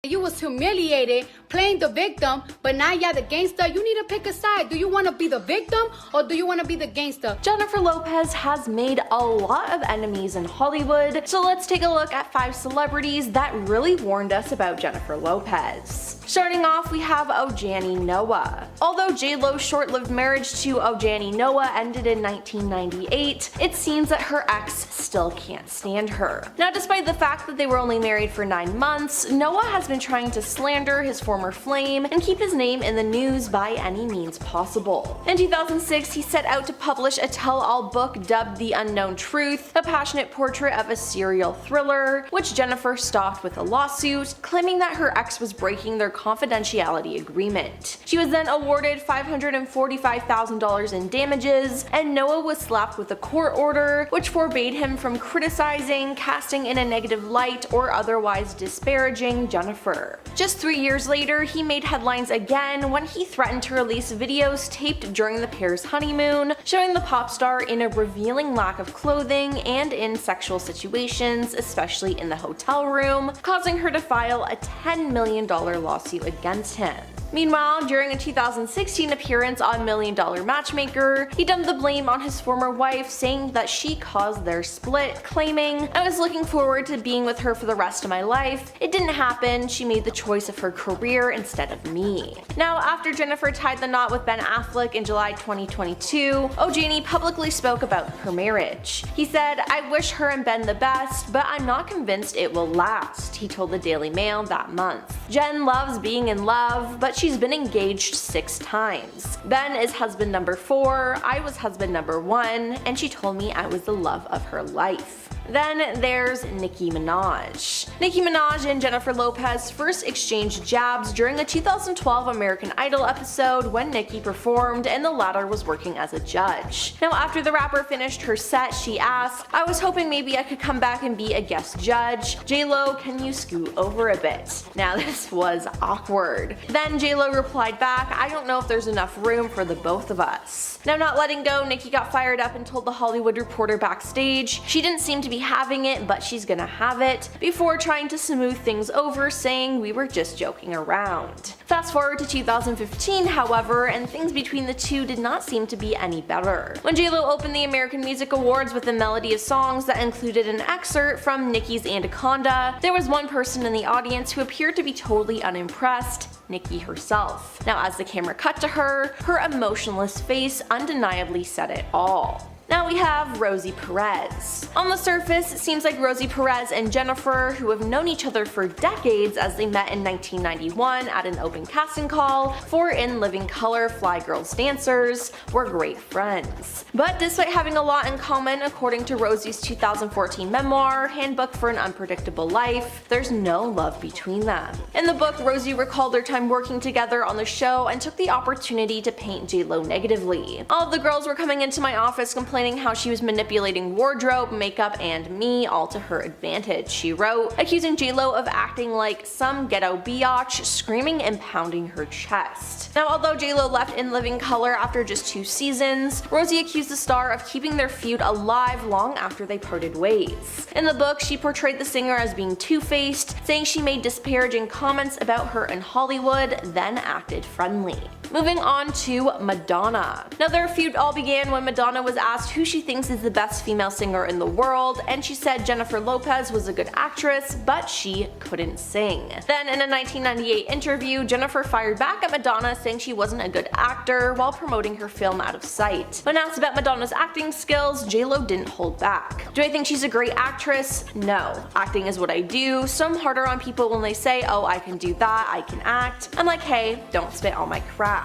You was humiliated, playing the victim, but now you're the gangster. You need to pick a side. Do you want to be the victim or do you want to be the gangster? Jennifer Lopez has made a lot of enemies in Hollywood, so let's take a look at 5 celebrities that really warned us about Jennifer Lopez. Starting off, we have Ojani Noa. Although JLo's short-lived marriage to Ojani Noa ended in 1998, it seems that her ex still can't stand her. Now, despite the fact that they were only married for 9 months, Noa has been trying to slander his former flame and keep his name in the news by any means possible. In 2006, he set out to publish a tell-all book dubbed The Unknown Truth, a passionate portrait of a serial thriller, which Jennifer stopped with a lawsuit, claiming that her ex was breaking their confidentiality agreement. She was then awarded $545,000 in damages, and Noa was slapped with a court order which forbade him from criticizing, casting in a negative light, or otherwise disparaging Jennifer. Just 3 years later, he made headlines again when he threatened to release videos taped during the pair's honeymoon, showing the pop star in a revealing lack of clothing and in sexual situations, especially in the hotel room, causing her to file a $10 million lawsuit against him. Meanwhile, during a 2016 appearance on Million Dollar Matchmaker, he dumped the blame on his former wife, saying that she caused their split, claiming, "I was looking forward to being with her for the rest of my life. It didn't happen. She made the choice of her career instead of me." Now, after Jennifer tied the knot with Ben Affleck in July 2022, Ojani publicly spoke about her marriage. He said, "I wish her and Ben the best, but I'm not convinced it will last," he told the Daily Mail that month. Jen loves being in love, but she's been engaged 6 times. Ben is husband number 4, I was husband number 1, and she told me I was the love of her life. Then there's Nicki Minaj. Nicki Minaj and Jennifer Lopez first exchanged jabs during a 2012 American Idol episode when Nicki performed and the latter was working as a judge. Now, after the rapper finished her set, she asked, "I was hoping maybe I could come back and be a guest judge. JLo, can you scoot over a bit?" Now, this was awkward. Then JLo replied back, "I don't know if there's enough room for the both of us." Now, not letting go, Nicki got fired up and told the Hollywood Reporter backstage she didn't seem to be having it, but she's gonna have it, before trying to smooth things over, saying we were just joking around. Fast forward to 2015, however, and things between the two did not seem to be any better. When JLo opened the American Music Awards with a melody of songs that included an excerpt from Nicki's Anaconda, there was one person in the audience who appeared to be totally unimpressed: Nicki herself. Now, as the camera cut to her, her emotionless face undeniably said it all. Now we have Rosie Perez. On the surface, it seems like Rosie Perez and Jennifer, who have known each other for decades as they met in 1991 at an open casting call for In Living Color Fly Girls Dancers, were great friends. But despite having a lot in common, according to Rosie's 2014 memoir, Handbook for an Unpredictable Life, there's no love between them. In the book, Rosie recalled their time working together on the show and took the opportunity to paint JLo negatively. "All of the girls were coming into my office complaining how she was manipulating wardrobe, makeup, and me, all to her advantage," she wrote, accusing JLo of acting like some ghetto biatch, screaming and pounding her chest. Now, although JLo left In Living Color after just 2 seasons, Rosie accused the star of keeping their feud alive long after they parted ways. In the book, she portrayed the singer as being two-faced, saying she made disparaging comments about her in Hollywood, then acted friendly. Moving on to Madonna. Now, their feud all began when Madonna was asked who she thinks is the best female singer in the world, and she said Jennifer Lopez was a good actress, but she couldn't sing. Then in a 1998 interview, Jennifer fired back at Madonna, saying she wasn't a good actor while promoting her film Out of Sight. When asked about Madonna's acting skills, JLo didn't hold back. "Do I think she's a great actress? No. Acting is what I do, so I'm harder on people when they say, oh, I can do that, I can act. I'm like, hey, don't spit on my craft."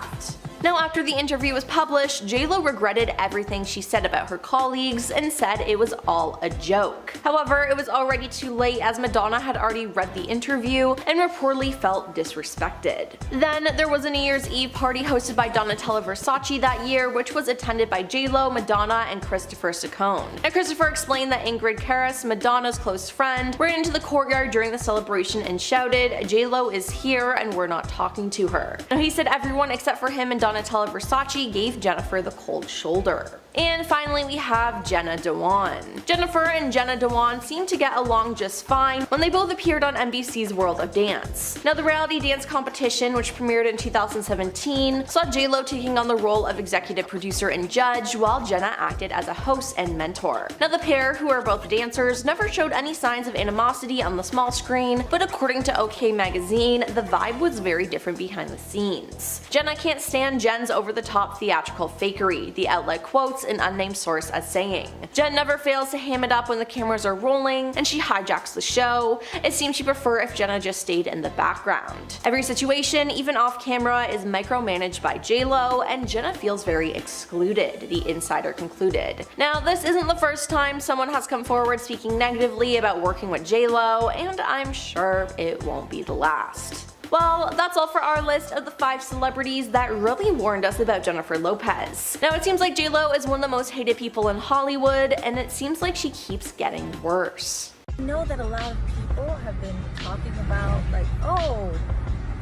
Now, after the interview was published, JLo regretted everything she said about her colleagues and said it was all a joke. However, it was already too late, as Madonna had already read the interview and reportedly felt disrespected. Then there was a New Year's Eve party hosted by Donatella Versace that year, which was attended by JLo, Madonna, and Christopher Saccone. Now, Christopher explained that Ingrid Karas, Madonna's close friend, ran into the courtyard during the celebration and shouted, "JLo is here and we're not talking to her." Now, he said everyone except for him and Donatella Versace gave Jennifer the cold shoulder. And finally we have Jenna Dewan. Jennifer and Jenna Dewan seemed to get along just fine when they both appeared on NBC's World of Dance. Now the reality dance competition, which premiered in 2017, saw JLo taking on the role of executive producer and judge, while Jenna acted as a host and mentor. Now the pair, who are both dancers, never showed any signs of animosity on the small screen, but according to OK Magazine, the vibe was very different behind the scenes. Jenna can't stand Jen's over-the-top theatrical fakery, the outlet quotes an unnamed source as saying. Jen never fails to ham it up when the cameras are rolling, and she hijacks the show. It seems she'd prefer if Jenna just stayed in the background. Every situation, even off camera, is micromanaged by JLo, and Jenna feels very excluded, the insider concluded. Now this isn't the first time someone has come forward speaking negatively about working with JLo, and I'm sure it won't be the last. Well, that's all for our list of the 5 celebrities that really warned us about Jennifer Lopez. Now it seems like JLo is one of the most hated people in Hollywood, and it seems like she keeps getting worse. I know that a lot of people have been talking about, like, oh,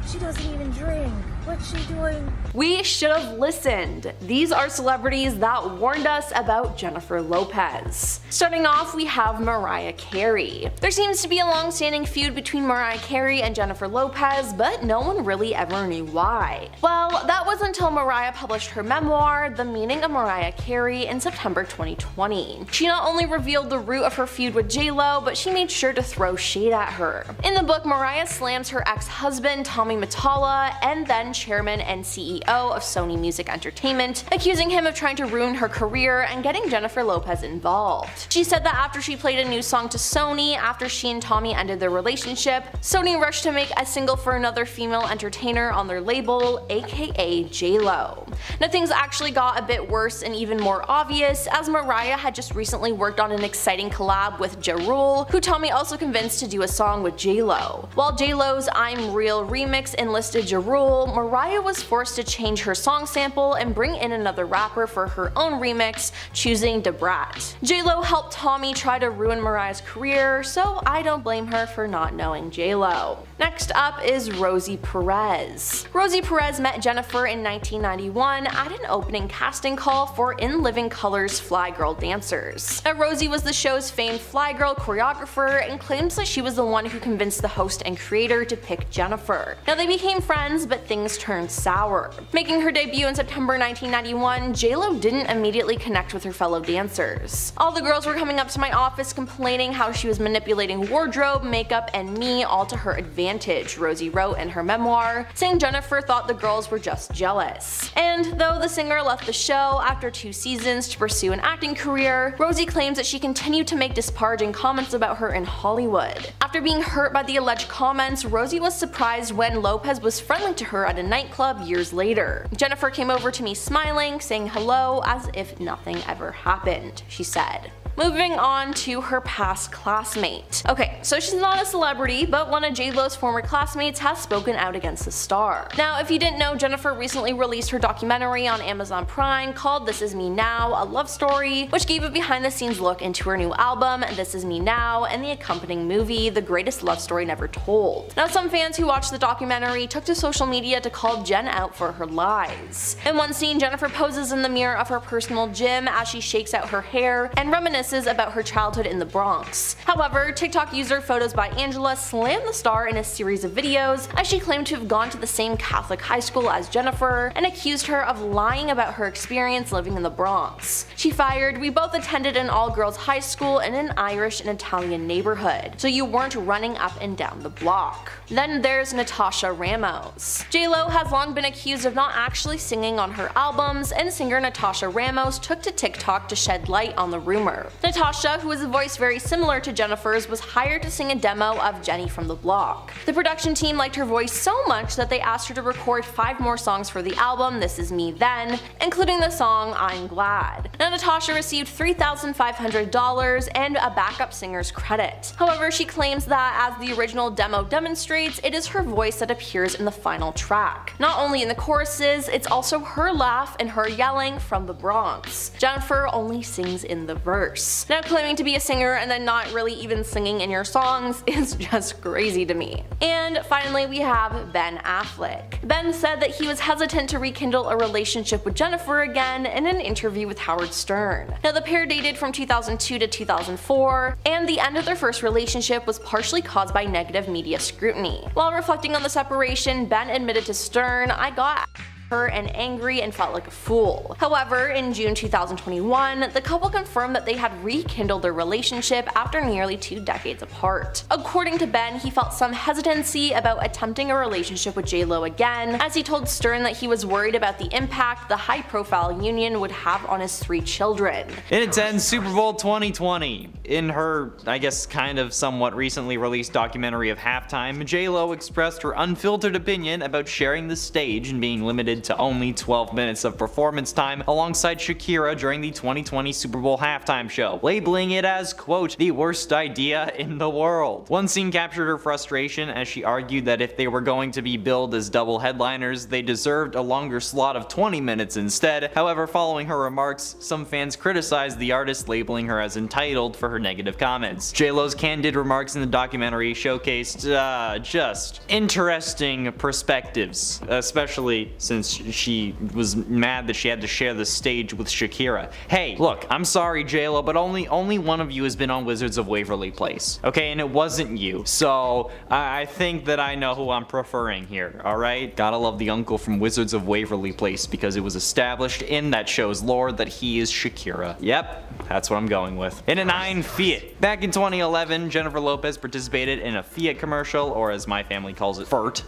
she doesn't even drink. What's she doing? We should have listened. These are celebrities that warned us about Jennifer Lopez. Starting off, we have Mariah Carey. There seems to be a long-standing feud between Mariah Carey and Jennifer Lopez, but no one really ever knew why. Well, that was until Mariah published her memoir, The Meaning of Mariah Carey, in September 2020. She not only revealed the root of her feud with JLo, but she made sure to throw shade at her. In the book, Mariah slams her ex-husband, Tommy Mottola, and then chairman and CEO of Sony Music Entertainment, accusing him of trying to ruin her career and getting Jennifer Lopez involved. She said that after she played a new song to Sony after she and Tommy ended their relationship, Sony rushed to make a single for another female entertainer on their label, aka JLo. Now things actually got a bit worse and even more obvious, as Mariah had just recently worked on an exciting collab with jRod, who Tommy also convinced to do a song with JLo. While JLo's I'm Real remix enlisted jRod, Mariah was forced to change her song sample and bring in another rapper for her own remix, choosing Da Brat. JLo helped Tommy try to ruin Mariah's career, so I don't blame her for not knowing JLo. Next up is Rosie Perez. Rosie Perez met Jennifer in 1991 at an opening casting call for In Living Color's Fly Girl dancers. Now Rosie was the show's famed Fly Girl choreographer and claims that she was the one who convinced the host and creator to pick Jennifer. Now they became friends, but things turned sour. Making her debut in September 1991, JLo didn't immediately connect with her fellow dancers. All the girls were coming up to my office complaining how she was manipulating wardrobe, makeup, and me all to her advantage, Rosie wrote in her memoir, saying Jennifer thought the girls were just jealous. And though the singer left the show after 2 seasons to pursue an acting career, Rosie claims that she continued to make disparaging comments about her in Hollywood. After being hurt by the alleged comments, Rosie was surprised when Lopez was friendly to her at a nightclub years later. Jennifer came over to me smiling, saying hello as if nothing ever happened, she said. Moving on to her past classmate. Okay, so she's not a celebrity, but one of JLo's former classmates has spoken out against the star. Now, if you didn't know, Jennifer recently released her documentary on Amazon Prime called This Is Me Now, a love story, which gave a behind-the-scenes look into her new album, This Is Me Now, and the accompanying movie, The Greatest Love Story Never Told. Now, some fans who watched the documentary took to social media to call Jen out for her lies. In one scene, Jennifer poses in the mirror of her personal gym as she shakes out her hair and reminisces about her childhood in the Bronx. However, TikTok user Photos by Angela slammed the star in a series of videos as she claimed to have gone to the same Catholic high school as Jennifer and accused her of lying about her experience living in the Bronx. She fired, "We both attended an all-girls high school in an Irish and Italian neighborhood, so you weren't running up and down the block." Then there's Natasha Ramos. JLo has long been accused of not actually singing on her albums, and singer Natasha Ramos took to TikTok to shed light on the rumor. Natasha, who has a voice very similar to Jennifer's, was hired to sing a demo of Jenny from the Block. The production team liked her voice so much that they asked her to record 5 more songs for the album This Is Me Then, including the song I'm Glad. Now Natasha received $3,500 and a backup singer's credit. However, she claims that as the original demo demonstrates, it is her voice that appears in the final track. Not only in the choruses, it's also her laugh and her yelling from the Bronx. Jennifer only sings in the verse. years. Now, claiming to be a singer and then not really even singing in your songs is just crazy to me. And finally, we have Ben Affleck. Ben said that he was hesitant to rekindle a relationship with Jennifer again in an interview with Howard Stern. Now, the pair dated from 2002 to 2004, and the end of their first relationship was partially caused by negative media scrutiny. While reflecting on the separation, Ben admitted to Stern, "I got hurt and angry and felt like a fool." However, in June 2021, the couple confirmed that they had rekindled their relationship after nearly 2 decades apart. According to Ben, he felt some hesitancy about attempting a relationship with JLo again, as he told Stern that he was worried about the impact the high-profile union would have on his 3 children. It attends Super Bowl 2020. In her, I guess, kind of somewhat recently released documentary of Halftime, JLo expressed her unfiltered opinion about sharing the stage and being limited to only 12 minutes of performance time alongside Shakira during the 2020 Super Bowl halftime show, labeling it as, quote, "the worst idea in the world." One scene captured her frustration as she argued that if they were going to be billed as double headliners, they deserved a longer slot of 20 minutes instead. However, following her remarks, some fans criticized the artist, labeling her as entitled for her negative comments. JLo's candid remarks in the documentary showcased just interesting perspectives, especially since she was mad that she had to share the stage with Shakira. Hey, look, I'm sorry, JLo, but only one of you has been on Wizards of Waverly Place, okay? And it wasn't you. So I think that I know who I'm preferring here, alright? Gotta love the uncle from Wizards of Waverly Place because it was established in that show's lore that he is Shakira. Yep, that's what I'm going with. In a 9 Fiat. Back in 2011, Jennifer Lopez participated in a Fiat commercial, or as my family calls it, FERT.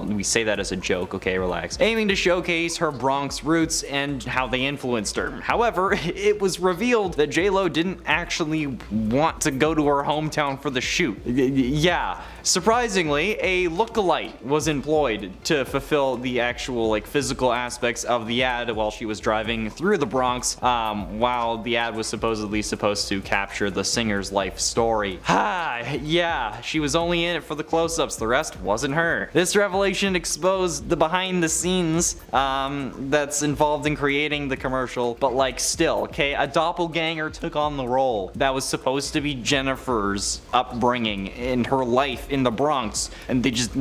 We say that as a joke, okay, relax. Aiming to showcase her Bronx roots and how they influenced her. However, it was revealed that JLo didn't actually want to go to her hometown for the shoot. Yeah. Surprisingly, a lookalike was employed to fulfill the actual physical aspects of the ad while she was driving through the Bronx, while the ad was supposedly supposed to capture the singer's life story. Yeah, she was only in it for the close-ups, the rest wasn't her. This revelation exposed the behind the scenes that's involved in creating the commercial, but still, okay, a doppelganger took on the role that was supposed to be Jennifer's upbringing in her life in the Bronx, and they just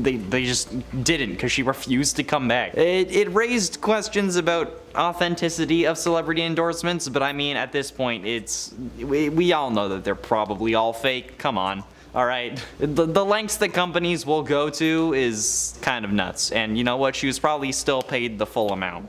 didn't, because she refused to come back. It raised questions about authenticity of celebrity endorsements, but I mean, at this point, we all know that they're probably all fake. Come on. Alright, the lengths that companies will go to is kind of nuts, and you know what, she was probably still paid the full amount.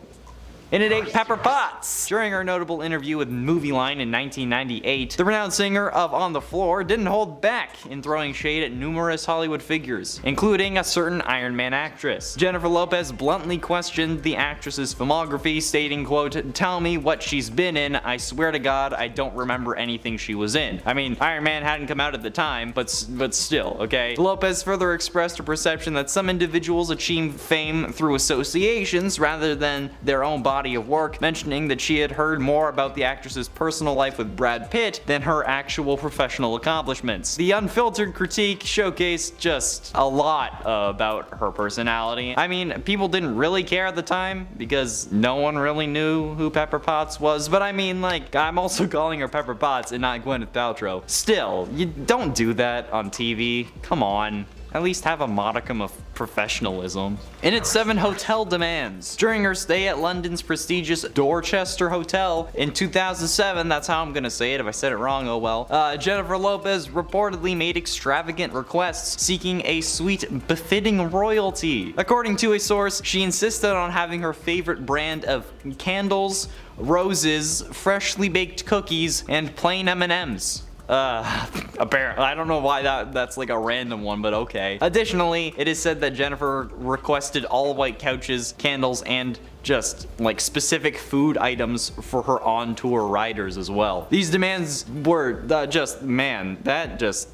And it ate Pepper Potts! During her notable interview with Movie Line in 1998, the renowned singer of On the Floor didn't hold back in throwing shade at numerous Hollywood figures, including a certain Iron Man actress. Jennifer Lopez bluntly questioned the actress's filmography, stating, quote, "Tell me what she's been in, I swear to God I don't remember anything she was in." I mean, Iron Man hadn't come out at the time, but still, okay? Lopez further expressed her perception that some individuals achieve fame through associations rather than their own body of work, mentioning that she had heard more about the actress's personal life with Brad Pitt than her actual professional accomplishments. The unfiltered critique showcased just a lot about her personality. I mean, people didn't really care at the time because no one really knew who Pepper Potts was, but I mean, I'm also calling her Pepper Potts and not Gwyneth Paltrow. Still, you don't do that on TV. Come on. At least have a modicum of professionalism. In its 7 hotel demands. During her stay at London's prestigious Dorchester Hotel in 2007, that's how I'm gonna say it, if I said it wrong, oh well, Jennifer Lopez reportedly made extravagant requests seeking a suite befitting royalty. According to a source, she insisted on having her favorite brand of candles, roses, freshly baked cookies, and plain M&Ms. Apparently, I don't know why that's a random one, but okay. Additionally, it is said that Jennifer requested all white couches, candles, and just specific food items for her on-tour riders as well. These demands were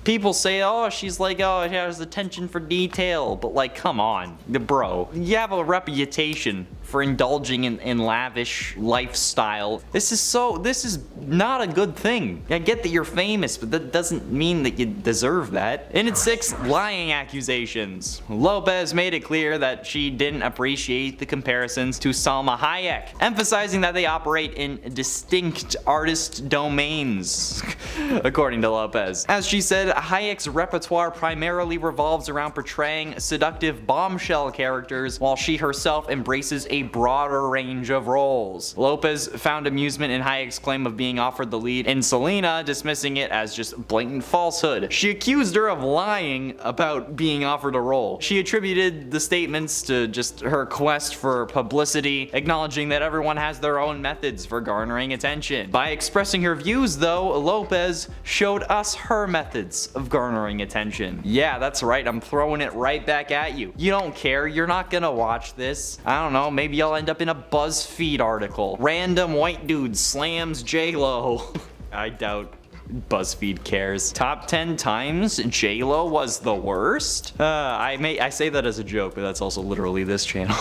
people say, oh, she's oh, she has attention for detail, but come on, bro, you have a reputation for indulging in lavish lifestyle. This is not a good thing. I get that you're famous, but that doesn't mean that you deserve that. In its sixth, lying accusations. Lopez made it clear that she didn't appreciate the comparisons to Salma Hayek, emphasizing that they operate in distinct artist domains, according to Lopez. As she said, Hayek's repertoire primarily revolves around portraying seductive bombshell characters, while she herself embraces a broader range of roles. Lopez found amusement in Hayek's claim of being offered the lead in Selena, dismissing it as just blatant falsehood. She accused her of lying about being offered a role. She attributed the statements to just her quest for publicity, acknowledging that everyone has their own methods for garnering attention. By expressing her views, though, Lopez showed us her methods of garnering attention. Yeah, that's right, I'm throwing it right back at you. You don't care, you're not gonna watch this. I don't know, maybe I'll end up in a BuzzFeed article. Random white dude slams JLo. I doubt BuzzFeed cares. Top 10 times JLo was the worst? I say that as a joke, but that's also literally this channel.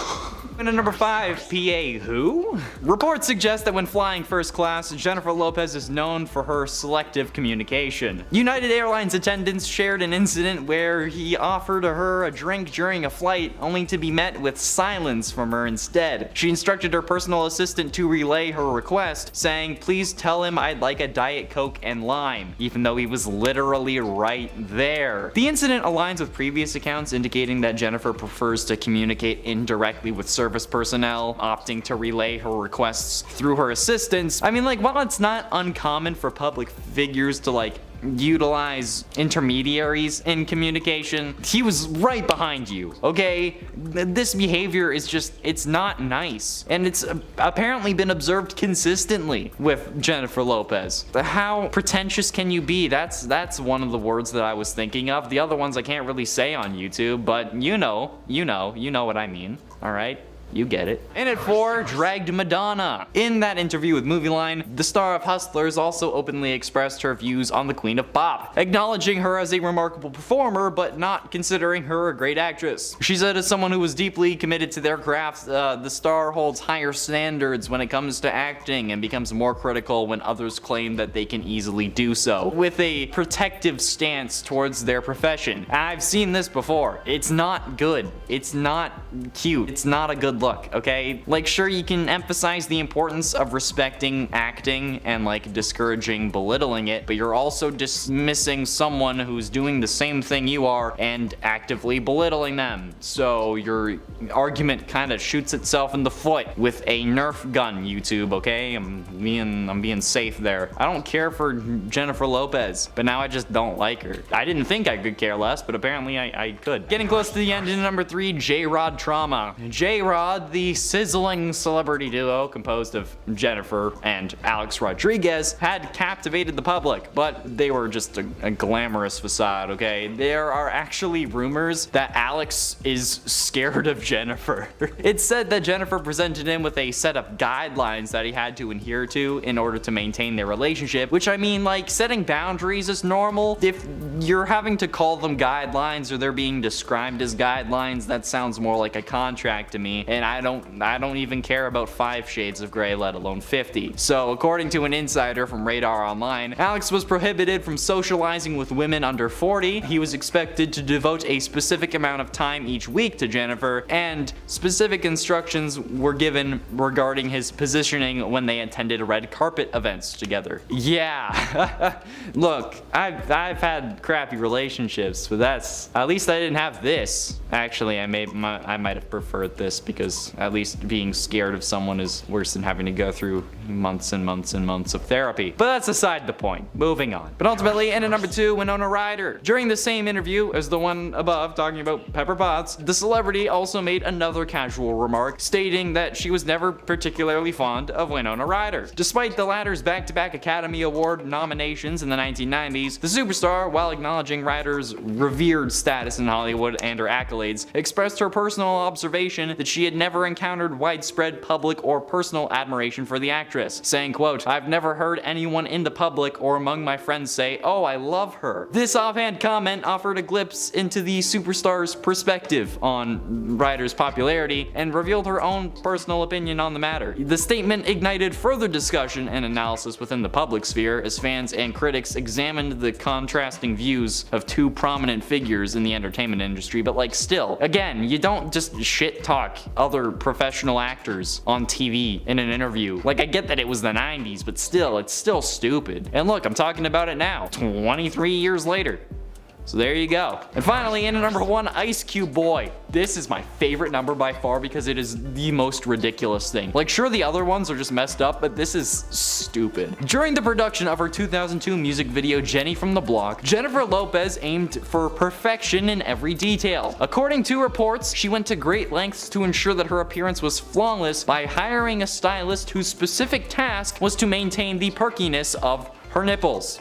And at number 5, PA who? Reports suggest that when flying first class, Jennifer Lopez is known for her selective communication. United Airlines attendants shared an incident where he offered her a drink during a flight, only to be met with silence from her instead. She instructed her personal assistant to relay her request, saying, "Please tell him I'd like a Diet Coke and lime," even though he was literally right there. The incident aligns with previous accounts indicating that Jennifer prefers to communicate indirectly with service personnel, opting to relay her requests through her assistants. I mean, like, while it's not uncommon for public figures to, like, utilize intermediaries in communication, he was right behind you, okay? This behavior is just, it's not nice. And it's apparently been observed consistently with Jennifer Lopez. How pretentious can you be? That's one of the words that I was thinking of. The other ones I can't really say on YouTube, but you know what I mean, all right? You get it. And at 4, dragged Madonna. In that interview with Movie Line, the star of Hustlers also openly expressed her views on the Queen of Pop, acknowledging her as a remarkable performer, but not considering her a great actress. She said, as someone who was deeply committed to their craft, the star holds higher standards when it comes to acting and becomes more critical when others claim that they can easily do so, with a protective stance towards their profession. I've seen this before. It's not good. It's not cute. It's not a good look, okay? Like, sure, you can emphasize the importance of respecting acting and, like, discouraging belittling it, but you're also dismissing someone who's doing the same thing you are and actively belittling them. So your argument kind of shoots itself in the foot with a Nerf gun, YouTube, okay? I'm being safe there. I don't care for Jennifer Lopez, but now I just don't like her. I didn't think I could care less, but apparently I could. Getting close to the end in number 3, jRod trauma. jRod, the sizzling celebrity duo composed of Jennifer and Alex Rodriguez, had captivated the public, but they were just a glamorous facade, okay? There are actually rumors that Alex is scared of Jennifer. It's said that Jennifer presented him with a set of guidelines that he had to adhere to in order to maintain their relationship, which, I mean, like, setting boundaries is normal. If you're having to call them guidelines or they're being described as guidelines, that sounds more like a contract to me, and I don't even care about 5 shades of gray, let alone 50. So according to an insider from Radar Online, Alex was prohibited from socializing with women under 40. He was expected to devote a specific amount of time each week to Jennifer, and specific instructions were given regarding his positioning when they attended red carpet events together. Yeah, look, I've had crappy relationships, but at least I didn't have this. Actually, I might have preferred this, because at least being scared of someone is worse than having to go through months and months and months of therapy. But that's aside the point. Moving on. But ultimately, in at number 2, Winona Ryder. During the same interview as the one above talking about Pepper Potts, the celebrity also made another casual remark, stating that she was never particularly fond of Winona Ryder. Despite the latter's back-to-back Academy Award nominations in the 1990s, the superstar, while acknowledging Ryder's revered status in Hollywood and her accolades, expressed her personal observation that she had never encountered widespread public or personal admiration for the actress, saying, quote, "I've never heard anyone in the public or among my friends say, 'Oh, I love her.'" This offhand comment offered a glimpse into the superstar's perspective on Ryder's popularity and revealed her own personal opinion on the matter. The statement ignited further discussion and analysis within the public sphere as fans and critics examined the contrasting views of two prominent figures in the entertainment industry, but like still, again, you don't just shit talk other professional actors on TV in an interview. Like, I get that it was the 90s, but still, it's still stupid. And look, I'm talking about it now, 23 years later. So there you go. And finally, in at number 1, Ice Cube Boy. This is my favorite number by far because it is the most ridiculous thing. Like, sure, the other ones are just messed up, but this is stupid. During the production of her 2002 music video Jenny from the Block, Jennifer Lopez aimed for perfection in every detail. According to reports, she went to great lengths to ensure that her appearance was flawless by hiring a stylist whose specific task was to maintain the perkiness of her nipples.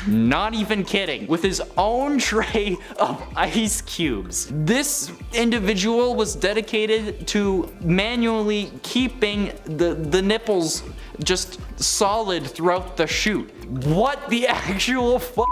Not even kidding. With his own tray of ice cubes. This individual was dedicated to manually keeping the nipples just solid throughout the shoot. What the actual fuck?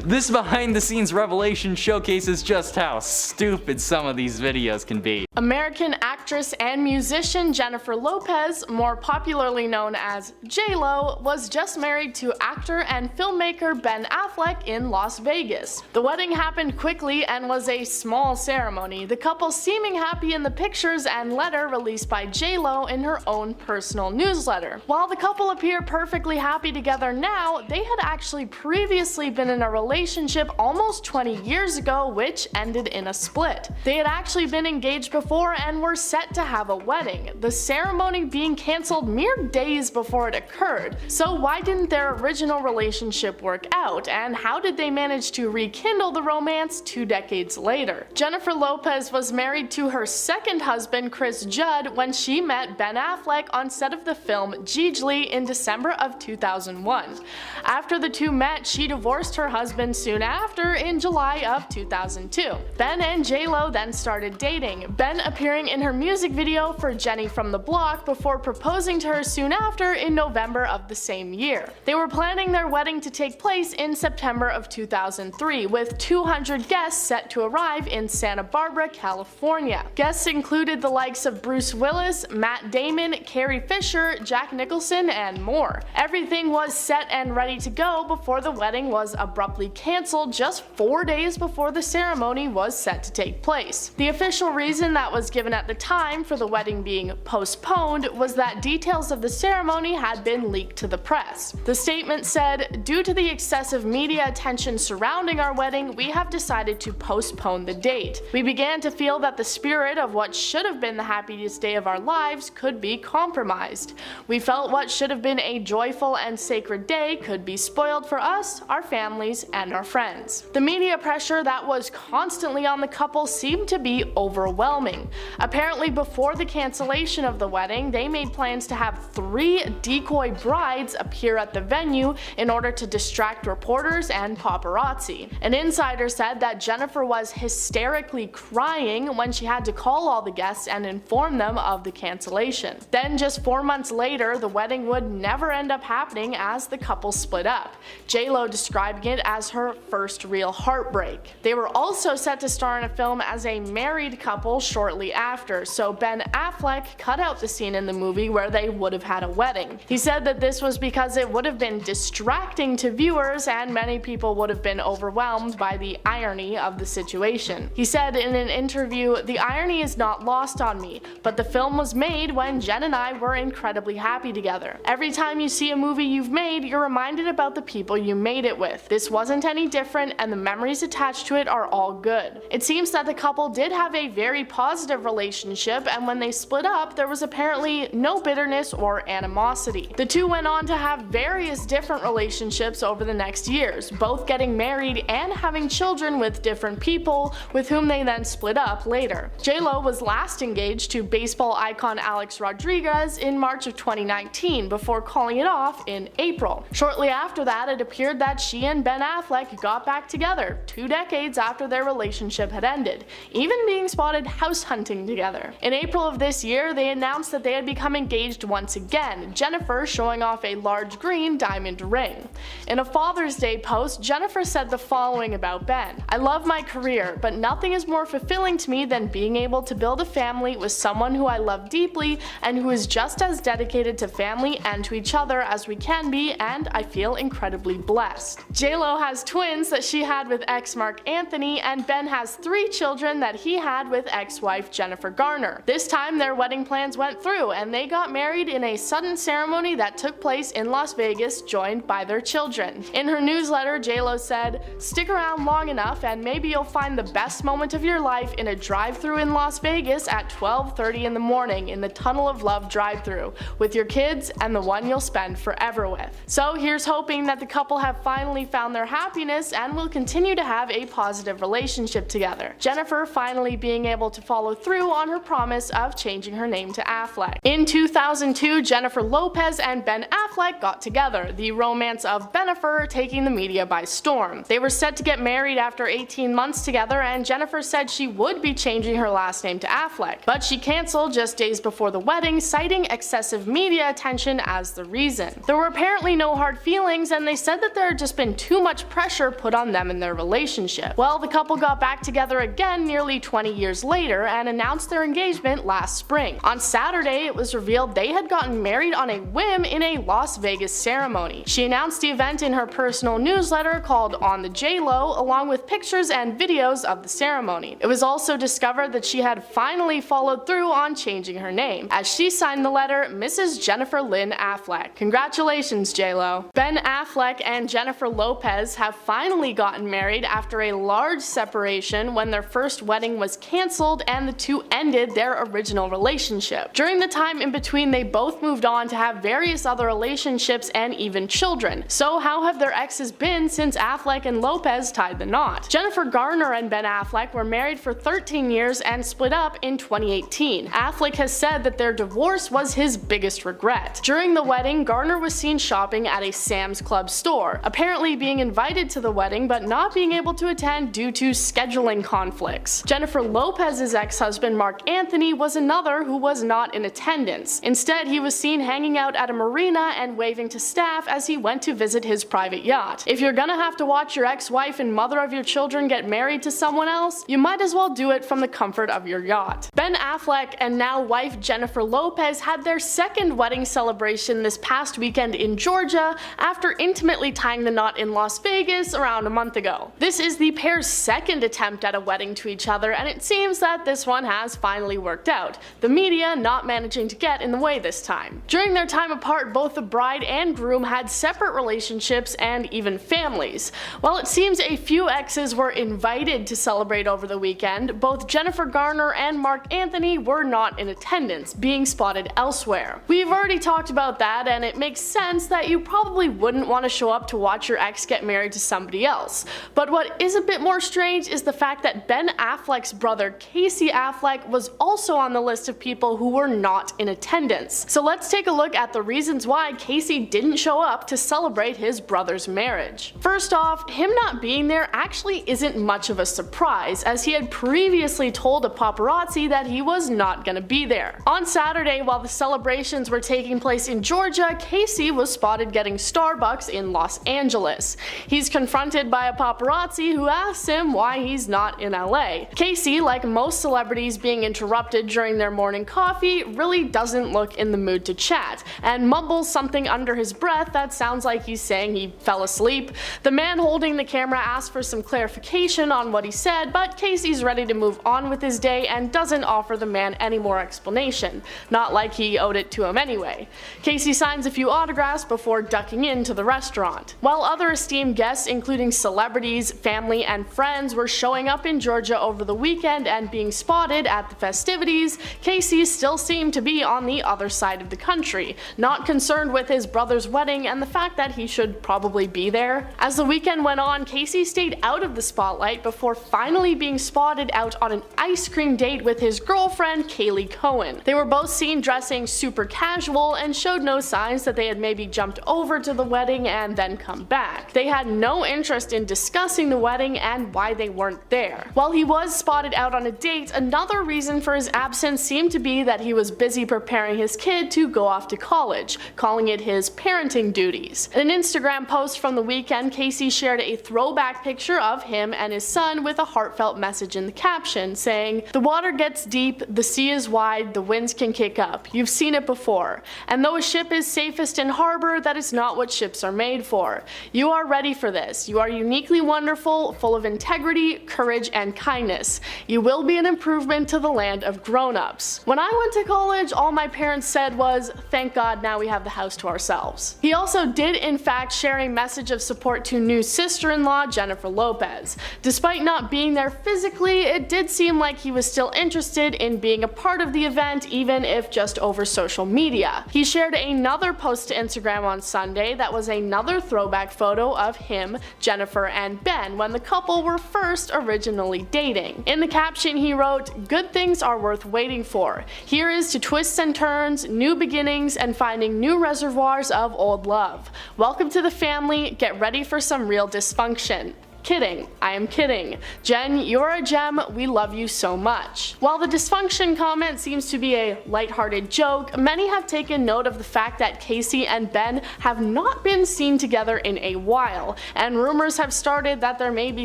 This behind the scenes revelation showcases just how stupid some of these videos can be. American actress and musician Jennifer Lopez, more popularly known as JLo, was just married to actor and filmmaker Ben Affleck in Las Vegas. The wedding happened quickly and was a small ceremony, the couple seeming happy in the pictures and letter released by JLo in her own personal newsletter. While the couple appear perfectly happy together now, they had actually previously been in a relationship almost 20 years ago, which ended in a split. They had actually been engaged before and were set to have a wedding, the ceremony being cancelled mere days before it occurred. So why didn't their original relationship work out, and how did they manage to rekindle the romance 2 decades later? Jennifer Lopez was married to her second husband, Chris Judd, when she met Ben Affleck on set of the film Gigli in December of 2001. After the two met, she divorced her husband soon after in July of 2002. Ben and JLo then started dating, Ben appearing in her music video for Jenny from the Block before proposing to her soon after in November of the same year. They were planning their wedding to take place in September of 2003, with 200 guests set to arrive in Santa Barbara, California. Guests included the likes of Bruce Willis, Matt Damon, Carrie Fisher, Jack Nicholson, and more. Everything was set and ready to go before the wedding was abruptly cancelled just 4 days before the ceremony was set to take place. The official reason that was given at the time for the wedding being postponed was that details of the ceremony had been leaked to the press. The statement said, "Due to the excessive media attention surrounding our wedding, we have decided to postpone the date. We began to feel that the spirit of what should have been the happiest day of our lives could be compromised. We felt what should have been a joyful and sacred day could be spoiled for us, our families, and our friends." The media pressure that was constantly on the couple seemed to be overwhelming. Apparently, before the cancellation of the wedding, they made plans to have 3 decoy brides appear at the venue in order to distract reporters and paparazzi. An insider said that Jennifer was hysterically crying when she had to call all the guests and inform them of the cancellation. Then, just 4 months later, the wedding would never end up happening as the couple split up, JLo describing it as her first real heartbreak. They were also set to star in a film as a married couple shortly after, so Ben Affleck cut out the scene in the movie where they would have had a wedding. He said that this was because it would have been distracting to viewers and many people would have been overwhelmed by the irony of the situation. He said in an interview, "The irony is not lost on me, but the film was made when Jen and I were incredibly happy together. Every time you see a movie you've made, you're reminded about the people you made it with. This wasn't any different, and the memories attached to it are all good." It seems that the couple did have a very positive relationship, and when they split up, there was apparently no bitterness or animosity. The two went on to have various different relationships over the next years, both getting married and having children with different people, with whom they then split up later. JLo was last engaged to baseball icon Alex Rodriguez in March of 2019 before calling it off in April. Shortly after that, it appeared that she she and Ben Affleck got back together 2 decades after their relationship had ended, even being spotted house hunting together. In April of this year, they announced that they had become engaged once again, Jennifer showing off a large green diamond ring. In a Father's Day post, Jennifer said the following about Ben: "I love my career, but nothing is more fulfilling to me than being able to build a family with someone who I love deeply and who is just as dedicated to family and to each other as we can be, and I feel incredibly blessed." JLo has twins that she had with ex Mark Anthony, and Ben has 3 children that he had with ex-wife Jennifer Garner. This time their wedding plans went through and they got married in a sudden ceremony that took place in Las Vegas, joined by their children. In her newsletter, JLo said, "Stick around long enough and maybe you'll find the best moment of your life in a drive-thru in Las Vegas at 12:30 in the morning in the Tunnel of Love drive-thru with your kids and the one you'll spend forever with." So here's hoping that the couple have finally found their happiness and will continue to have a positive relationship together. Jennifer finally being able to follow through on her promise of changing her name to Affleck. In 2002, Jennifer Lopez and Ben Affleck got together, the romance of Bennifer taking the media by storm. They were set to get married after 18 months together, and Jennifer said she would be changing her last name to Affleck, but she canceled just days before the wedding, citing excessive media attention as the reason. There were apparently no hard feelings, and they said that there had just been too much pressure put on them in their relationship. Well, the couple got back together again nearly 20 years later and announced their engagement last spring. On Saturday, it was revealed they had gotten married on a whim in a Las Vegas ceremony. She announced the event in her personal newsletter called On the JLo, along with pictures and videos of the ceremony. It was also discovered that she had finally followed through on changing her name, as she signed the letter Mrs. Jennifer Lynn Affleck. Congratulations, JLo. Ben Affleck and Jennifer Lopez have finally gotten married after a large separation when their first wedding was cancelled and the two ended their original relationship. During the time in between, they both moved on to have various other relationships and even children. So how have their exes been since Affleck and Lopez tied the knot? Jennifer Garner and Ben Affleck were married for 13 years and split up in 2018. Affleck has said that their divorce was his biggest regret. During the wedding, Garner was seen shopping at a Sam's Club store, apparently being invited to the wedding but not being able to attend due to scheduling conflicts. Jennifer Lopez's ex-husband Mark Anthony was another who was not in attendance. Instead, he was seen hanging out at a marina and waving to staff as he went to visit his private yacht. If you're gonna have to watch your ex-wife and mother of your children get married to someone else, you might as well do it from the comfort of your yacht. Ben Affleck and now wife Jennifer Lopez had their second wedding celebration this past weekend in Georgia after intimately tying the knot in Las Vegas around a month ago. This is the pair's second attempt at a wedding to each other, and it seems that this one has finally worked out, the media not managing to get in the way this time. During their time apart, both the bride and groom had separate relationships and even families. While it seems a few exes were invited to celebrate over the weekend, both Jennifer Garner and Mark Anthony were not in attendance, being spotted elsewhere. We've already talked about that, and it makes sense that you probably wouldn't want to show up to watch your ex get married to somebody else. But what is a bit more strange is the fact that Ben Affleck's brother Casey Affleck was also on the list of people who were not in attendance. So let's take a look at the reasons why Casey didn't show up to celebrate his brother's marriage. First off, him not being there actually isn't much of a surprise, as he had previously told a paparazzi that he was not gonna be there. On Saturday, while the celebrations were taking place in Georgia, Casey was spotted getting Starbucks in Los Angeles. He's confronted by a paparazzi who asks him why he's not in LA. Casey, like most celebrities being interrupted during their morning coffee, really doesn't look in the mood to chat, and mumbles something under his breath that sounds like he's saying he fell asleep. The man holding the camera asks for some clarification on what he said, but Casey's ready to move on with his day and doesn't offer the man any more explanation, not like he owed it to him anyway. Casey signs a few autographs before ducking into the restaurant. While other esteemed guests, including celebrities, family, and friends, were showing up in Georgia over the weekend and being spotted at the festivities, Casey still seemed to be on the other side of the country, not concerned with his brother's wedding and the fact that he should probably be there. As the weekend went on, Casey stayed out of the spotlight before finally being spotted out on an ice cream date with his girlfriend Kaylee Cohen. They were both seen dressing super casual and showed no signs that they had maybe jumped over to the wedding and then come back. back. They had no interest in discussing the wedding and why they weren't there. While he was spotted out on a date, another reason for his absence seemed to be that he was busy preparing his kid to go off to college, calling it his parenting duties. In an Instagram post from the weekend, Casey shared a throwback picture of him and his son with a heartfelt message in the caption saying, "The water gets deep, the sea is wide, the winds can kick up. You've seen it before. And though a ship is safest in harbor, that is not what ships are made for. You are ready for this. You are uniquely wonderful, full of integrity, courage, and kindness. You will be an improvement to the land of grown-ups. When I went to college, all my parents said was, thank God now we have the house to ourselves." He also did in fact share a message of support to new sister-in-law Jennifer Lopez. Despite not being there physically, it did seem like he was still interested in being a part of the event, even if just over social media. He shared another post to Instagram on Sunday that was another throwback photo of him, Jennifer, and Ben when the couple were first originally dating. In the caption he wrote, "Good things are worth waiting for. Here is to twists and turns, new beginnings, and finding new reservoirs of old love. Welcome to the family, get ready for some real dysfunction. Kidding. I am kidding. Jen, you're a gem. We love you so much." While the dysfunction comment seems to be a lighthearted joke, many have taken note of the fact that Casey and Ben have not been seen together in a while, and rumors have started that there may be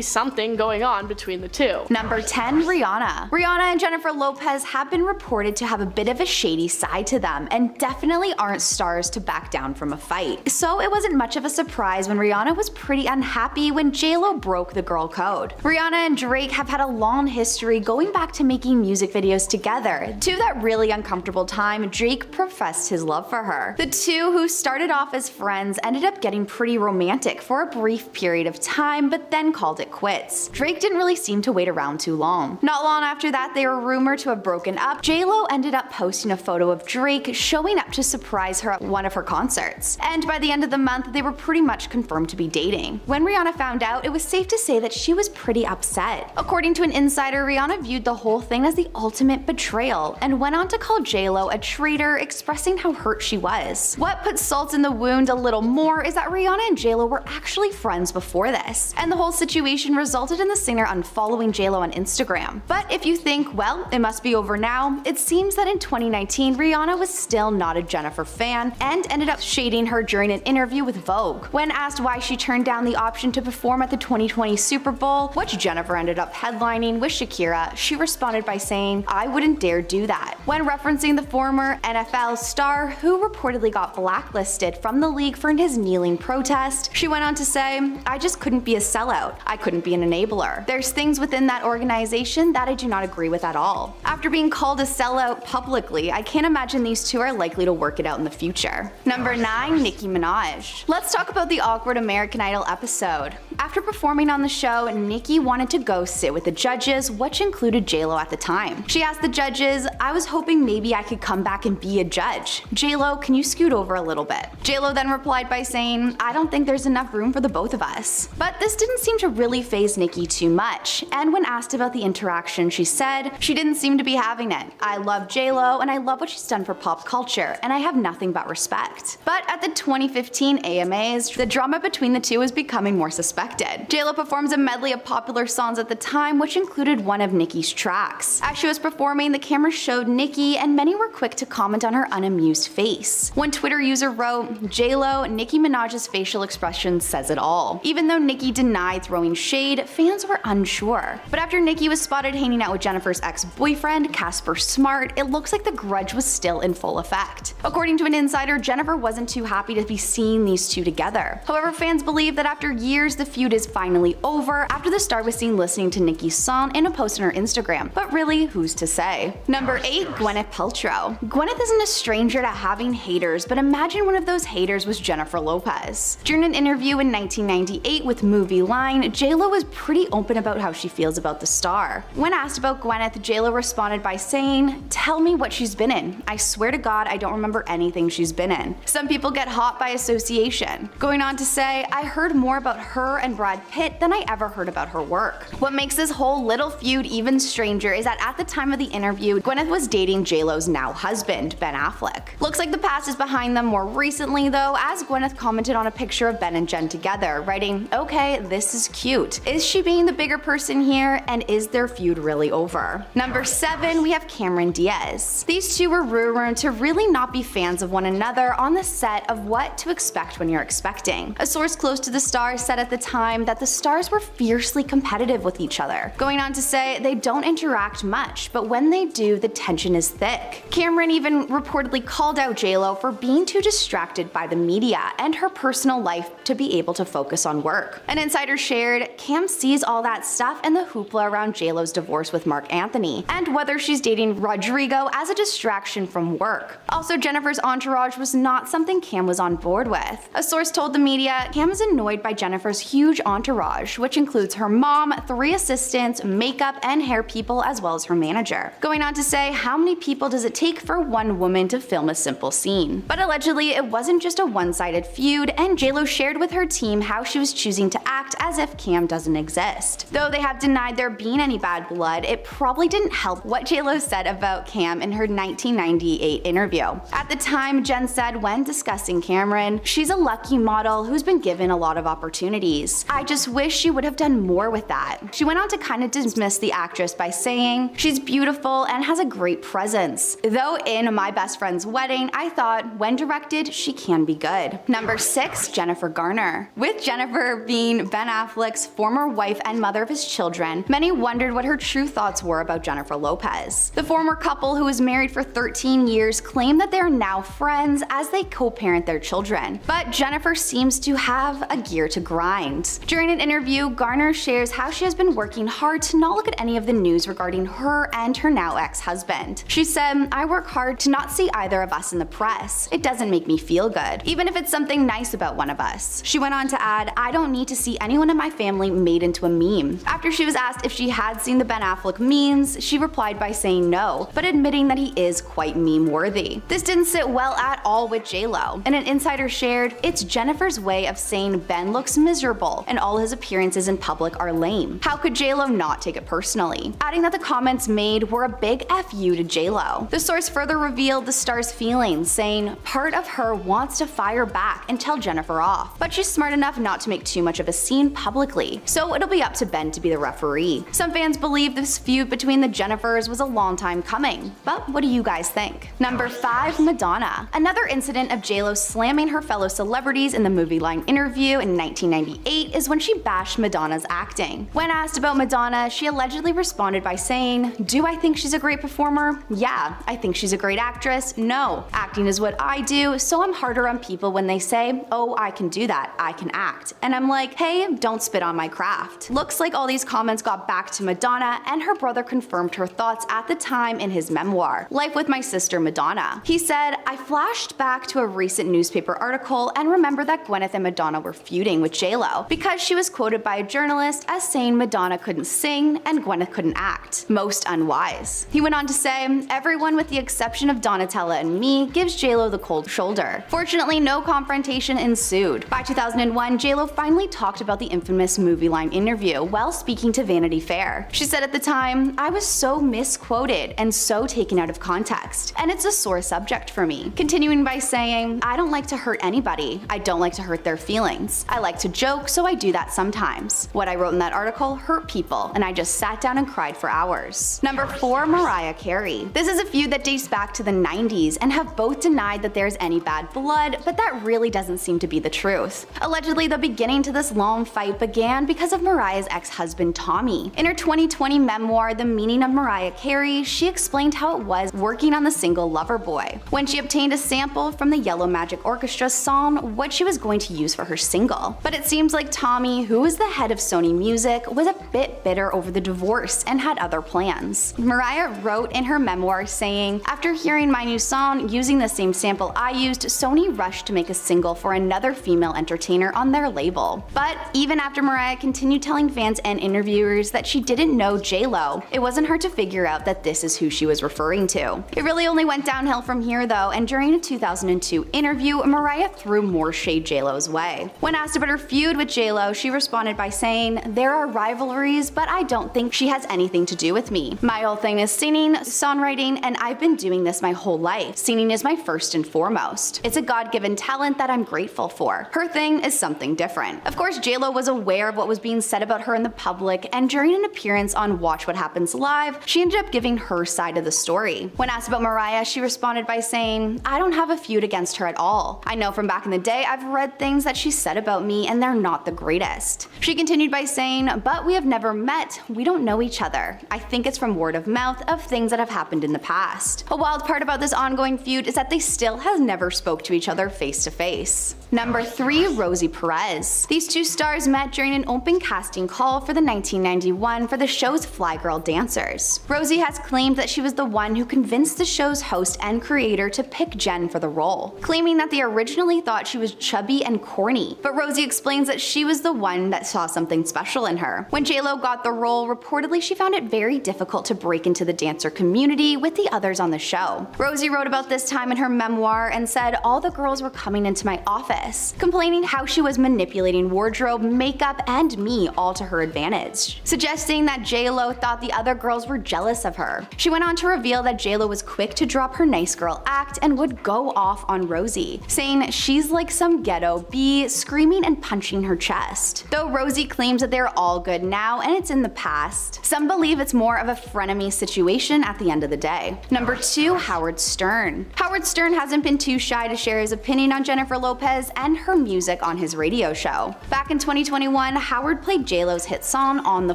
something going on between the two. Number 10, Rihanna. Rihanna and Jennifer Lopez have been reported to have a bit of a shady side to them and definitely aren't stars to back down from a fight. So it wasn't much of a surprise when Rihanna was pretty unhappy when JLo broke the girl code. Rihanna and Drake have had a long history going back to making music videos together. To that really uncomfortable time, Drake professed his love for her. The two, who started off as friends, ended up getting pretty romantic for a brief period of time, but then called it quits. Drake didn't really seem to wait around too long. Not long after that, they were rumored to have broken up. JLo ended up posting a photo of Drake showing up to surprise her at one of her concerts. And by the end of the month, they were pretty much confirmed to be dating. When Rihanna found out, it was safe to say that she was pretty upset. According to an insider, Rihanna viewed the whole thing as the ultimate betrayal and went on to call JLo a traitor, expressing how hurt she was. What puts salt in the wound a little more is that Rihanna and JLo were actually friends before this, and the whole situation resulted in the singer unfollowing JLo on Instagram. But if you think, well, it must be over now, it seems that in 2019, Rihanna was still not a Jennifer fan and ended up shading her during an interview with Vogue. When asked why she turned down the option to perform at the 2020 Super Bowl, which Jennifer ended up headlining with Shakira, she responded by saying, "I wouldn't dare do that." When referencing the former NFL star who reportedly got blacklisted from the league for his kneeling protest, she went on to say, "I just couldn't be a sellout. I couldn't be an enabler. There's things within that organization that I do not agree with at all." After being called a sellout publicly, I can't imagine these two are likely to work it out in the future. Number 9, Nicki Minaj. Let's talk about the awkward American Idol episode. After performing on the show, Nicki wanted to go sit with the judges, which included JLo at the time. She asked the judges, "I was hoping maybe I could come back and be a judge. JLo, can you scoot over a little bit?" JLo then replied by saying, "I don't think there's enough room for the both of us." But this didn't seem to really faze Nicki too much, and when asked about the interaction, she said, "She didn't seem to be having it. I love JLo and I love what she's done for pop culture, and I have nothing but respect." But at the 2015 AMAs, the drama between the two was becoming more suspected. JLo performs a medley of popular songs at the time, which included one of Nicki's tracks. As she was performing, the camera showed Nicki, and many were quick to comment on her unamused face. One Twitter user wrote, "JLo, Nicki Minaj's facial expression says it all." Even though Nicki denied throwing shade, fans were unsure. But after Nicki was spotted hanging out with Jennifer's ex-boyfriend, Casper Smart, it looks like the grudge was still in full effect. According to an insider, Jennifer wasn't too happy to be seeing these two together. However, fans believe that after years, the feud is finally over after the star was seen listening to Nicki's song in a post on her Instagram. But really, who's to say? Number 8, Gwyneth Paltrow. Gwyneth isn't a stranger to having haters, but imagine one of those haters was Jennifer Lopez. During an interview in 1998 with Movie Line, JLo was pretty open about how she feels about the star. When asked about Gwyneth, JLo responded by saying, "Tell me what she's been in. I swear to God, I don't remember anything she's been in. Some people get hot by association." Going on to say, "I heard more about her and Brad Pitt hit than I ever heard about her work. What makes this whole little feud even stranger is that at the time of the interview, Gwyneth was dating JLo's now husband, Ben Affleck. Looks like the past is behind them more recently though, as Gwyneth commented on a picture of Ben and Jen together, writing, "Okay, this is cute. Is she being the bigger person here, and is their feud really over?" Number 7, we have Cameron Diaz. These two were rumored to really not be fans of one another on the set of What to Expect When You're Expecting. A source close to the stars said at the time that the stars were fiercely competitive with each other, going on to say they don't interact much, but when they do, the tension is thick. Cameron even reportedly called out JLo for being too distracted by the media and her personal life to be able to focus on work. An insider shared, Cam sees all that stuff and the hoopla around JLo's divorce with Mark Anthony, and whether she's dating Rodrigo as a distraction from work. Also, Jennifer's entourage was not something Cam was on board with. A source told the media, Cam is annoyed by Jennifer's huge entourage, which includes her mom, 3 assistants, makeup and hair people, as well as her manager. Going on to say, how many people does it take for one woman to film a simple scene? But allegedly, it wasn't just a one-sided feud, and JLo shared with her team how she was choosing to act as if Cam doesn't exist. Though they have denied there being any bad blood, it probably didn't help what JLo said about Cam in her 1998 interview. At the time, Jen said when discussing Cameron, "She's a lucky model who's been given a lot of opportunities. I just wish she would have done more with that." She went on to kind of dismiss the actress by saying, "She's beautiful and has a great presence. Though in My Best Friend's Wedding, I thought when directed, she can be good." Number 6, Jennifer Garner. With Jennifer being Ben Affleck's former wife and mother of his children, many wondered what her true thoughts were about Jennifer Lopez. The former couple, who was married for 13 years, claimed that they are now friends as they co-parent their children. But Jennifer seems to have a gear to grind. During an interview, Garner shares how she has been working hard to not look at any of the news regarding her and her now ex-husband. She said, "I work hard to not see either of us in the press. It doesn't make me feel good, even if it's something nice about one of us." She went on to add, "I don't need to see anyone in my family made into a meme." After she was asked if she had seen the Ben Affleck memes, she replied by saying no, but admitting that he is quite meme-worthy. This didn't sit well at all with JLo, and an insider shared, "It's Jennifer's way of saying Ben looks miserable and all his appearances in public are lame. How could JLo not take it personally?" Adding that the comments made were a big FU to JLo. The source further revealed the star's feelings, saying, "Part of her wants to fire back and tell Jennifer off, but she's smart enough not to make too much of a scene publicly, so it'll be up to Ben to be the referee." Some fans believe this feud between the Jennifers was a long time coming, but what do you guys think? Number 5, Madonna. Another incident of JLo slamming her fellow celebrities in the Movie Line interview in 1998 is when she bashed Madonna's acting. When asked about Madonna, she allegedly responded by saying, "Do I think she's a great performer? Yeah. I think she's a great actress? No. Acting is what I do, so I'm harder on people when they say, 'Oh, I can do that, I can act.' And I'm like, hey, don't spit on my craft." Looks like all these comments got back to Madonna, and her brother confirmed her thoughts at the time in his memoir, Life with My Sister Madonna. He said, "I flashed back to a recent newspaper article and remember that Gwyneth and Madonna were feuding with JLo because she was quoted by a journalist as saying Madonna couldn't sing and Gwyneth couldn't act. Most unwise." He went on to say, "Everyone with the exception of Donatella and me gives JLo the cold shoulder." Fortunately, no confrontation ensued. By 2001, JLo finally talked about the infamous Movie Line interview while speaking to Vanity Fair. She said at the time, "I was so misquoted and so taken out of context, and it's a sore subject for me." Continuing by saying, "I don't like to hurt anybody. I don't like to hurt their feelings. I like to joke, so I do that sometimes. What I wrote in that article hurt people, and I just sat down and cried for hours." Number 4, Mariah Carey. This is a feud that dates back to the 90s and have both denied that there's any bad blood, but that really doesn't seem to be the truth. Allegedly, the beginning to this long fight began because of Mariah's ex-husband Tommy. In her 2020 memoir, The Meaning of Mariah Carey, she explained how it was working on the single Loverboy, when she obtained a sample from the Yellow Magic Orchestra's song what she was going to use for her single. But it seems like Tommy, who was the head of Sony Music, was a bit bitter over the divorce and had other plans. Mariah wrote in her memoir saying, "After hearing my new song using the same sample I used, Sony rushed to make a single for another female entertainer on their label." But even after Mariah continued telling fans and interviewers that she didn't know JLo, it wasn't hard to figure out that this is who she was referring to. It really only went downhill from here though, and during a 2002 interview, Mariah threw more shade JLo's way. When asked about her feud with JLo, she responded by saying, "There are rivalries, but I don't think she has anything to do with me. My whole thing is singing, songwriting, and I've been doing this my whole life. Singing is my first and foremost. It's a God-given talent that I'm grateful for. Her thing is something different." Of course, JLo was aware of what was being said about her in the public, and during an appearance on Watch What Happens Live, she ended up giving her side of the story. When asked about Mariah, she responded by saying, "I don't have a feud against her at all. I know from back in the day I've read things that she said about me and they're not the greatest." She continued by saying, "But we have never met, we don't know each other. I think it's from word of mouth of things that have happened in the past." A wild part about this ongoing feud is that they still have never spoke to each other face to face. Number 3, Rosie Perez. These two stars met during an open casting call for the 1991 for the show's Fly Girl Dancers. Rosie has claimed that she was the one who convinced the show's host and creator to pick Jen for the role, claiming that they originally thought she was chubby and corny, but Rosie explains that she was the one that saw something special in her. When JLo got the role, reportedly she found it very difficult to break into the dancer community with the others on the show. Rosie wrote about this time in her memoir and said, "All the girls were coming into my office, complaining how she was manipulating wardrobe, makeup, and me all to her advantage," suggesting that JLo thought the other girls were jealous of her. She went on to reveal that JLo was quick to drop her nice girl act and would go off on Rosie, saying she's like some ghetto bee, screaming and punching her chest. Though Rosie claims that they're all good now and it's in the past, some believe it's more of a frenemy situation at the end of the day. Number 2, Howard Stern. Howard Stern hasn't been too shy to share his opinion on Jennifer Lopez and her music on his radio show. Back in 2021, Howard played JLo's hit song On the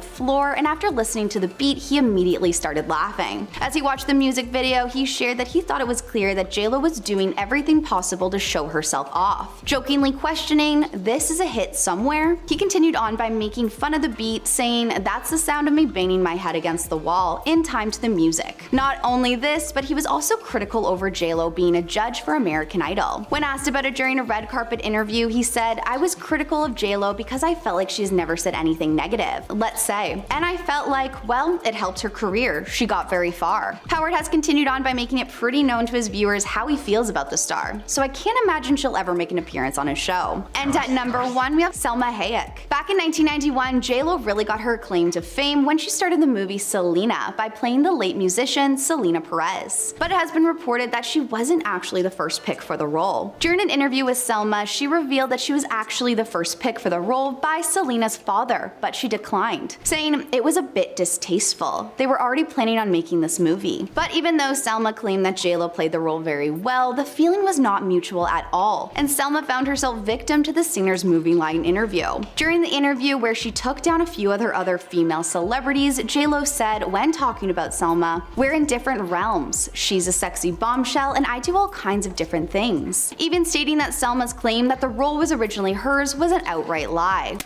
Floor, and after listening to the beat, he immediately started laughing. As he watched the music video, he shared that he thought it was clear that JLo was doing everything possible to show herself off, jokingly questioning, "This is a hit somewhere?" He continued on by making fun of the beat, saying, "That's the sound of me banging my head against the wall in time to the music." Not only this, but he was also critical over JLo being a judge for American Idol. When asked about it during a red carpet interview, he said, "I was critical of JLo because I felt like she's never said anything negative, let's say. And I felt like, well, it helped her career. She got very far." Howard has continued on by making it pretty known to his viewers how he feels about the star, so I can't imagine she'll ever make an appearance on his show. And at number 1, we have Salma Hayek. Back in 1991, JLo really got her claim to fame when she started the movie Selena by playing the late musician Selena Perez. But it has been reported that she wasn't actually the first pick for the role. During an interview with Selma, she revealed that she was actually the first pick for the role by Selena's father, but she declined, saying it was a bit distasteful. They were already planning on making this movie. But even though Selma claimed that JLo played the role very well, the feeling was not mutual at all, and Selma found herself victim to the singer's movie line interview. During the interview, where she took down a few of her other female celebrities, JLo said when talking about Selma, "We're in different realms. She's a sexy bombshell and I do all kinds of different things," even stating that Selma's claim that the role was originally hers was an outright lie.